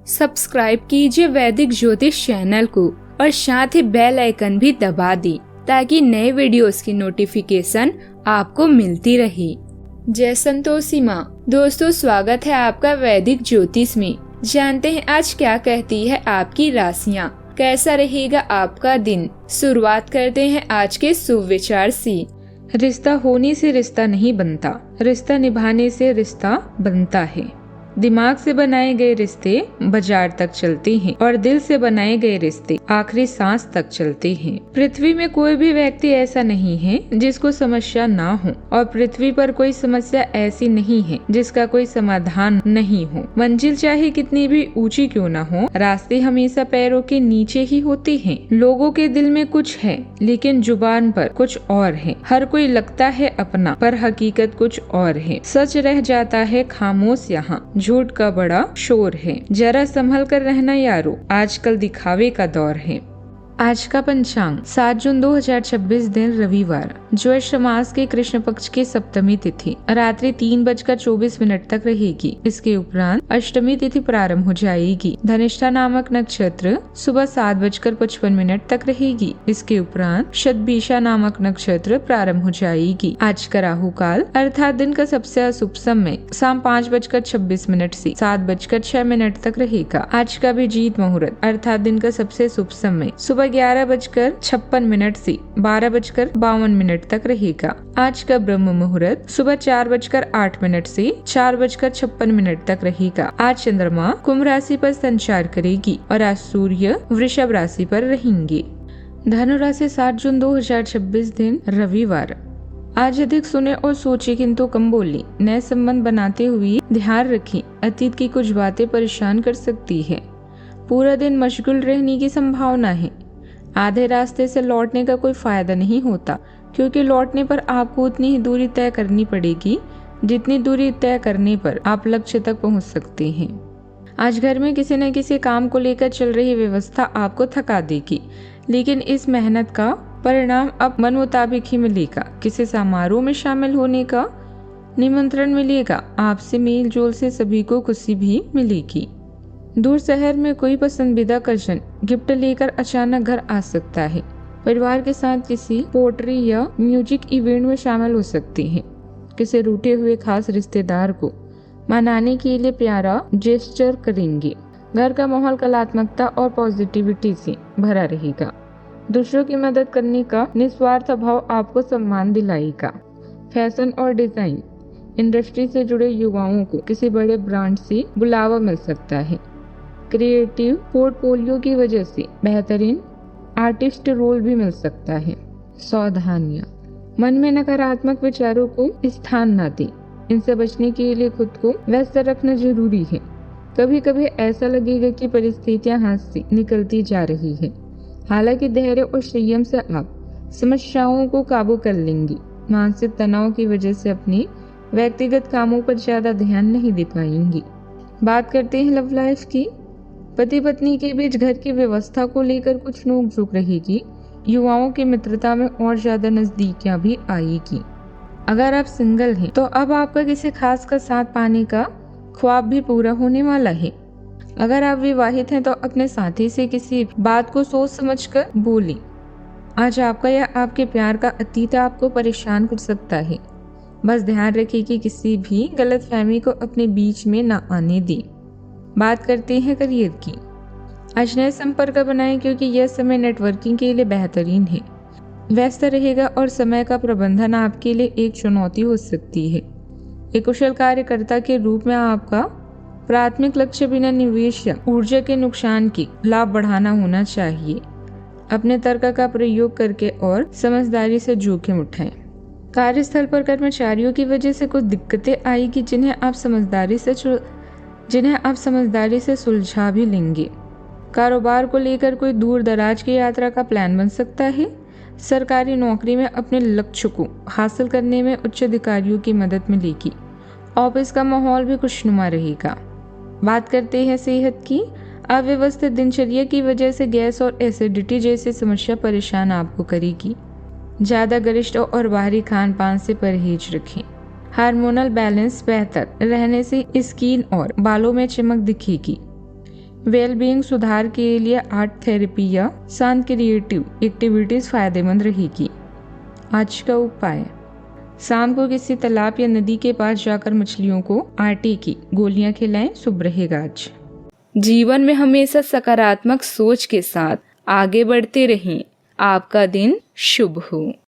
Subscribe कीजिए वैदिक ज्योतिष चैनल को और साथ ही बेल आइकन भी दबा दी ताकि नए वीडियोस की नोटिफिकेशन आपको मिलती रहे। जय संतोषी माँ। दोस्तों, स्वागत है आपका वैदिक ज्योतिष में। जानते हैं आज क्या कहती है आपकी राशियाँ, कैसा रहेगा आपका दिन। शुरुआत करते हैं आज के शुभ विचार से। रिश्ता होने से रिश्ता नहीं बनता, रिश्ता निभाने से रिश्ता बनता है। दिमाग से बनाए गए रिश्ते बाजार तक चलते हैं और दिल से बनाए गए रिश्ते आखिरी सांस तक चलते हैं। पृथ्वी में कोई भी व्यक्ति ऐसा नहीं है जिसको समस्या ना हो और पृथ्वी पर कोई समस्या ऐसी नहीं है जिसका कोई समाधान नहीं हो। मंजिल चाहे कितनी भी ऊंची क्यों ना हो, रास्ते हमेशा पैरों के नीचे ही होते हैं। लोगों के दिल में कुछ है लेकिन जुबान पर कुछ और है। हर कोई लगता है अपना पर हकीकत कुछ और है। सच रह जाता है खामोश यहाँ, झूठ का बड़ा शोर है। जरा संभल कर रहना यारो, आजकल दिखावे का दौर है। आज का पंचांग 7 जून 2026 दिन रविवार, ज्येष्ठ मास के कृष्ण पक्ष की सप्तमी तिथि रात्रि 3:24 तक रहेगी। इसके उपरांत अष्टमी तिथि प्रारंभ हो जाएगी। धनिष्ठा नामक नक्षत्र सुबह 7:55 तक रहेगी। इसके उपरांत शतभिषा नामक नक्षत्र प्रारंभ हो जाएगी। आज का राहु काल अर्थात दिन का सबसे अशुभ समय शाम 5:26 से 7:06 तक रहेगा। आज का अभिजीत मुहूर्त अर्थात दिन का सबसे शुभ समय सुबह 11:56 से 12:52 तक रहेगा। आज का ब्रह्म मुहूर्त सुबह 4:08 से 4:56 तक रहेगा। आज चंद्रमा कुंभ राशि पर संचार करेगी और आज सूर्य वृषभ राशि पर रहेंगे। धनु राशि 7 जून 2026 दिन रविवार, आज अधिक सुने और सोचे किंतु कम बोली। नए संबंध बनाते हुए ध्यान रखें, अतीत की कुछ बातें परेशान कर सकती है। पूरा दिन मशगूल रहने की संभावना है। आधे रास्ते से लौटने का कोई फायदा नहीं होता क्योंकि लौटने पर आपको उतनी ही दूरी तय करनी पड़ेगी जितनी दूरी तय करने पर आप लक्ष्य तक पहुंच सकते हैं। आज घर में किसी न किसी काम को लेकर चल रही व्यवस्था आपको थका देगी, लेकिन इस मेहनत का परिणाम अब मन मुताबिक ही मिलेगा। किसी समारोह में शामिल होने का निमंत्रण मिलेगा। आपसे मेल जोल से सभी को खुशी भी मिलेगी। दूर शहर में कोई पसंदीदा कजन गिफ्ट लेकर अचानक घर आ सकता है। परिवार के साथ किसी पोट्री या म्यूजिक इवेंट में शामिल हो सकते हैं। किसी रूठे हुए खास रिश्तेदार को मनाने के लिए प्यारा जेस्चर करेंगे। घर का माहौल कलात्मकता और पॉजिटिविटी से भरा रहेगा। दूसरों की मदद करने का निस्वार्थ भाव आपको सम्मान दिलाएगा। फैशन और डिजाइन इंडस्ट्री से जुड़े युवाओं को किसी बड़े ब्रांड से बुलावा मिल सकता है। क्रिएटिव पोर्टफोलियो की वजह से बेहतरीन आर्टिस्ट रोल भी मिल सकता है। सावधानियां, मन में नकारात्मक विचारों को स्थान न दें। इनसे बचने के लिए खुद को व्यस्त रखना जरूरी है। कभी कभी ऐसा लगेगा कि परिस्थितियां हाथ से निकलती जा रही है, हालांकि धैर्य और संयम से आप समस्याओं को काबू कर लेंगी। मानसिक तनाव की वजह से अपने व्यक्तिगत कामों पर ज्यादा ध्यान नहीं दे पाएंगी। बात करते हैं लव लाइफ की। पति पत्नी के बीच घर की व्यवस्था को लेकर कुछ नोक-झोंक रहेगी। युवाओं की मित्रता में और ज्यादा नजदीकियां भी आएगी। अगर आप सिंगल हैं तो अब आपका किसी खास का साथ पाने का ख्वाब भी पूरा होने वाला है। अगर आप विवाहित हैं तो अपने साथी से किसी बात को सोच समझकर बोलें। आज आपका या आपके प्यार का अतीत आपको परेशान कर सकता है। बस ध्यान रखें कि किसी भी गलतफहमी को अपने बीच में न आने दें। बात करते हैं करियर की। आज नए संपर्क बनाएं क्योंकि यह समय नेटवर्किंग के लिए बेहतरीन है। व्यस्त रहेगा और समय का प्रबंधन आपके लिए एक चुनौती हो सकती है। एक कुशल कार्यकर्ता के रूप में आपका प्राथमिक लक्ष्य बिना निवेश या ऊर्जा के नुकसान की लाभ बढ़ाना होना चाहिए। अपने तर्क का प्रयोग करके और समझदारी से जोखिम उठाएं। कार्यस्थल पर कर्मचारियों की वजह से कुछ दिक्कतें आएगी जिन्हें आप समझदारी से सुलझा भी लेंगे। कारोबार को लेकर कोई दूर दराज की यात्रा का प्लान बन सकता है। सरकारी नौकरी में अपने लक्ष्य को हासिल करने में उच्च अधिकारियों की मदद मिलेगी। ऑफिस का माहौल भी खुशनुमा रहेगा। बात करते हैं सेहत की। अव्यवस्थित दिनचर्या की वजह से गैस और एसिडिटी जैसी समस्या परेशान आपको करेगी। ज्यादा गरिष्ठ और बाहरी खान पान से परहेज रखें। हार्मोनल बैलेंस बेहतर रहने से स्किन और बालों में चमक दिखेगी। वेलबींग सुधार के लिए आर्ट थेरेपी या शांत क्रिएटिव एक्टिविटीज फायदेमंद रहेगी। आज का उपाय, शाम को किसी तालाब या नदी के पास जाकर मछलियों को आटे की गोलियां खिलाएं, शुभ रहेगा आज। जीवन में हमेशा सकारात्मक सोच के साथ आगे बढ़ते रहें। आपका दिन शुभ हो।